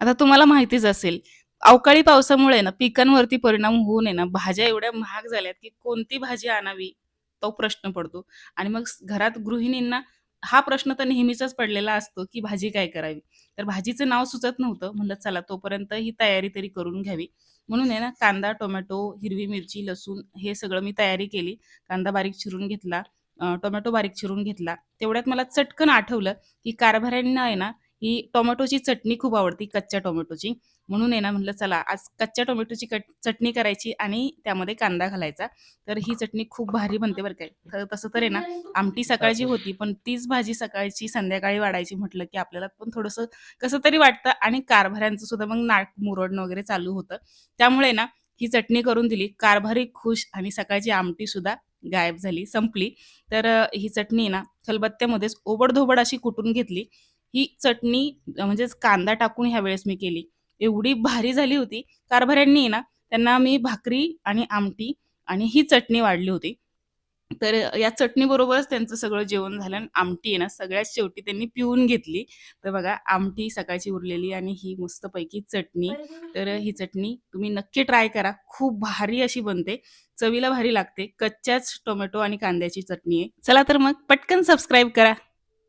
आता तुम्हाला माहितीच असेल, अवकाळी पावसामुळे ना पिकांवरती परिणाम होऊन आहे ना, भाज्या एवढ्या महाग झाल्यात, की कोणती भाजी आणावी तो प्रश्न पडतो. आणि मग घरात गृहिणींना हा प्रश्न तर नेहमीचाच पडलेला असतो, की भाजी काय करावी? तर भाजीचं नाव सुचत नव्हतं. म्हणलं चला तोपर्यंत ही तयारी तरी करून घ्यावी. म्हणून आहे ना कांदा, टोमॅटो, हिरवी मिरची, लसूण हे सगळं मी तयारी केली. कांदा बारीक चिरून घेतला, टोमॅटो बारीक चिरून घेतला. तेवढ्यात मला चटकन आठवलं, की कारभाऱ्यांना आहे ना ही टोमॅटोची चटणी खूप आवडती, कच्च्या टोमॅटोची. म्हणून आहे ना म्हटलं चला आज कच्च्या टोमॅटोची चटणी करायची आणि त्यामध्ये कांदा घालायचा. तर ही चटणी खूप भारी बनते बरं काय. तर तसं तर आहे ना आमटी सकाळची होती, पण तीच भाजी सकाळची संध्याकाळी वाढायची म्हटलं, की आपल्याला पण थोडंसं कसं तरी वाटतं आणि कारभाऱ्यांचं सुद्धा मग नाक मुरडणं वगैरे चालू होतं. त्यामुळे ना ही चटणी करून दिली. कारभारी खुश आणि सकाळची आमटी सुद्धा गायब झाली, संपली. तर ही चटणी ना खलबत्त्यामध्येच ओबड अशी कुटून घेतली. ही चटणी म्हणजेच कांदा टाकून ह्यावेळेस मी केली. एवढी भारी झाली होती. कारभाऱ्यांनी आहे ना, त्यांना मी भाकरी आणि आमटी आणि ही चटणी वाढली होती. तर या चटणीबरोबरच त्यांचं सगळं जेवण झालं आणि आमटी आहे ना, सगळ्यात शेवटी त्यांनी पिऊन घेतली. तर बघा आमटी सकाळची उरलेली आणि ही मस्तपैकी चटणी. तर ही चटणी तुम्ही नक्की ट्राय करा. खूप भारी अशी बनते. चवीला भारी लागते. कच्च्याच टोमॅटो आणि कांद्याची चटणी आहे. चला तर मग पटकन सबस्क्राईब करा.